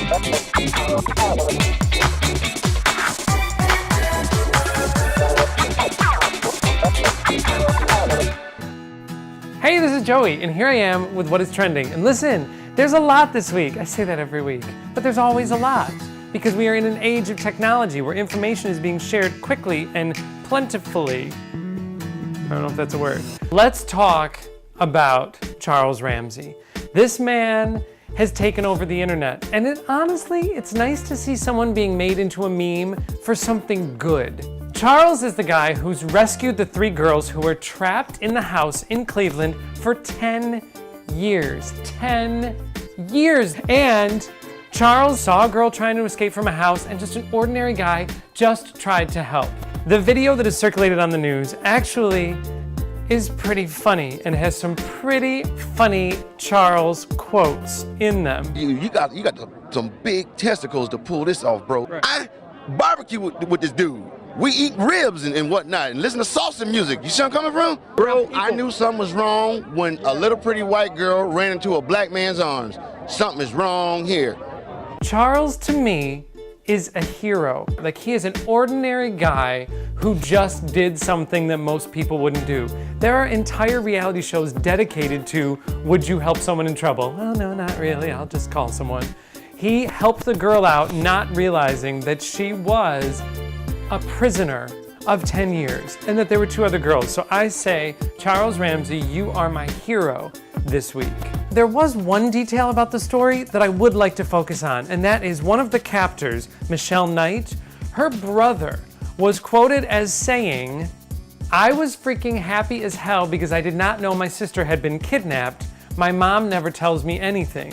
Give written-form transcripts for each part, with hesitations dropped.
Hey, this is Joey, and here I am with what is trending. And listen, there's a lot this week. I say that every week, but there's always a lot because we are in an age of technology where information is being shared quickly and plentifully. I don't know if that's a word. Let's talk about Charles Ramsey. This man has taken over the internet, and honestly, it's nice to see someone being made into a meme for something good. Charles is the guy who's rescued the 3 girls who were trapped in the house in Cleveland for 10 years. 10 years! And Charles saw a girl trying to escape from a house, and just an ordinary guy just tried to help. The video that is circulated on the news actually is pretty funny and has some pretty funny Charles quotes in them. You got some big testicles to pull this off, bro. Right. I barbecue with this dude. We eat ribs and whatnot and listen to salsa music. You see where I'm coming from? Bro, I knew something was wrong when a little pretty white girl ran into a black man's arms. Something is wrong here. Charles, to me, is a hero. Like, he is an ordinary guy who just did something that most people wouldn't do. There are entire reality shows dedicated to, would you help someone in trouble? Oh, no, not really, I'll just call someone. He helped the girl out, not realizing that she was a prisoner of 10 years and that there were 2 other girls. So I say, Charles Ramsey, you are my hero this week. There was one detail about the story that I would like to focus on, and that is one of the captors, Michelle Knight, her brother was quoted as saying, "I was freaking happy as hell because I did not know my sister had been kidnapped. My mom never tells me anything."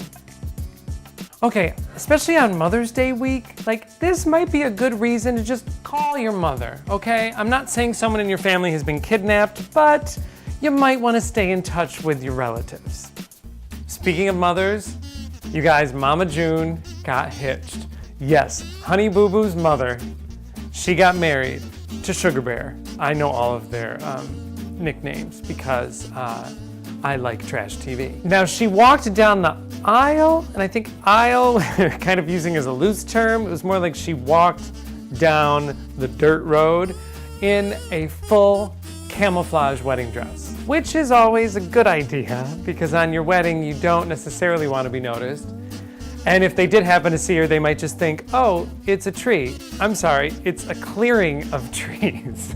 Okay, especially on Mother's Day week, like, this might be a good reason to just call your mother, okay? I'm not saying someone in your family has been kidnapped, but you might want to stay in touch with your relatives. Speaking of mothers, you guys, Mama June got hitched. Yes, Honey Boo Boo's mother, she got married to Sugar Bear. I know all of their nicknames because I like trash TV. Now, she walked down the aisle, and I think aisle, kind of using as a loose term, it was more like she walked down the dirt road in a full camouflage wedding dress, which is always a good idea because on your wedding, you don't necessarily want to be noticed. And if they did happen to see her, they might just think, oh, it's a tree. I'm sorry, it's a clearing of trees.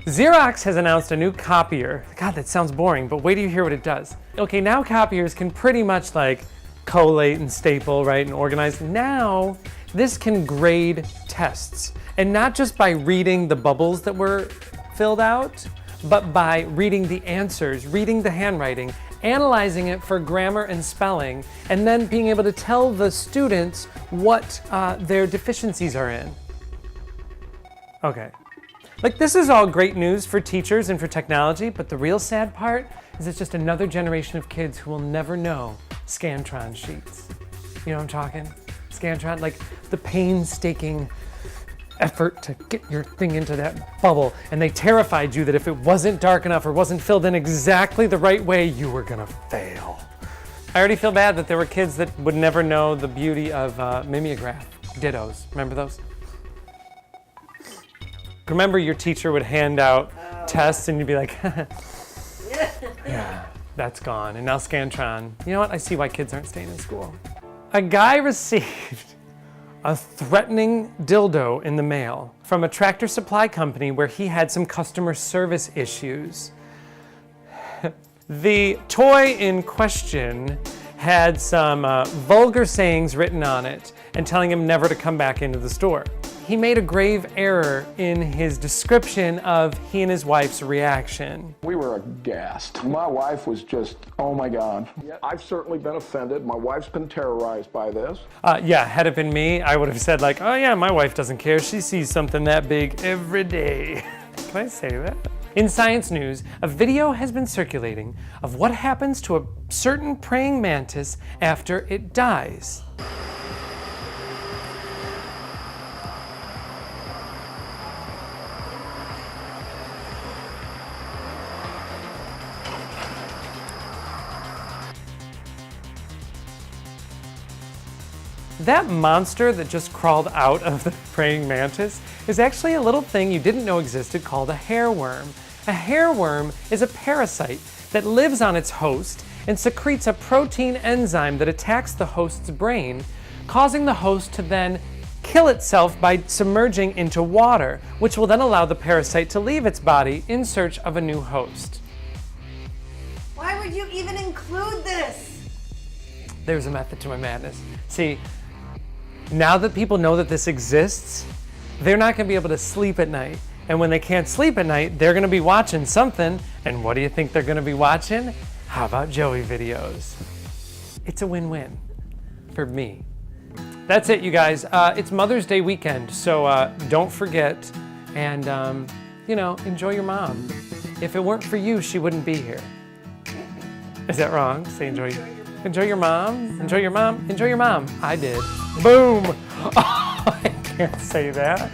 Xerox has announced a new copier. God, that sounds boring, but wait till you hear what it does. Okay, now copiers can pretty much like collate and staple, right, and organize. Now, this can grade tests. And not just by reading the bubbles that were filled out, but by reading the answers, reading the handwriting, analyzing it for grammar and spelling, and then being able to tell the students what their deficiencies are in. Okay. Like, this is all great news for teachers and for technology, but the real sad part is it's just another generation of kids who will never know Scantron sheets. You know what I'm talking? Scantron, like the painstaking effort to get your thing into that bubble, and they terrified you that if it wasn't dark enough or wasn't filled in exactly the right way, you were gonna fail. I already feel bad that there were kids that would never know the beauty of mimeograph, dittos. Remember those? Remember your teacher would hand out tests and you'd be like, yeah, that's gone. And now Scantron, you know what? I see why kids aren't staying in school. A guy received a threatening dildo in the mail from a Tractor Supply company where he had some customer service issues. The toy in question had some vulgar sayings written on it and telling him never to come back into the store. He made a grave error in his description of he and his wife's reaction. We were aghast. My wife was just, oh my God. I've certainly been offended. My wife's been terrorized by this. Yeah, had it been me, I would have said like, oh yeah, my wife doesn't care. She sees something that big every day. Can I say that? In science news, a video has been circulating of what happens to a certain praying mantis after it dies. That monster that just crawled out of the praying mantis is actually a little thing you didn't know existed called a hairworm. A hairworm is a parasite that lives on its host and secretes a protein enzyme that attacks the host's brain, causing the host to then kill itself by submerging into water, which will then allow the parasite to leave its body in search of a new host. Why would you even include this? There's a method to my madness. See, now that people know that this exists, they're not going to be able to sleep at night. And when they can't sleep at night, they're going to be watching something. And what do you think they're going to be watching? How about Joey videos? It's a win-win for me. That's it, you guys. It's Mother's Day weekend, so don't forget and, enjoy your mom. If it weren't for you, she wouldn't be here. Is that wrong? Say enjoy your mom? Enjoy your mom? Enjoy your mom. I did. Boom! Oh, I can't say that.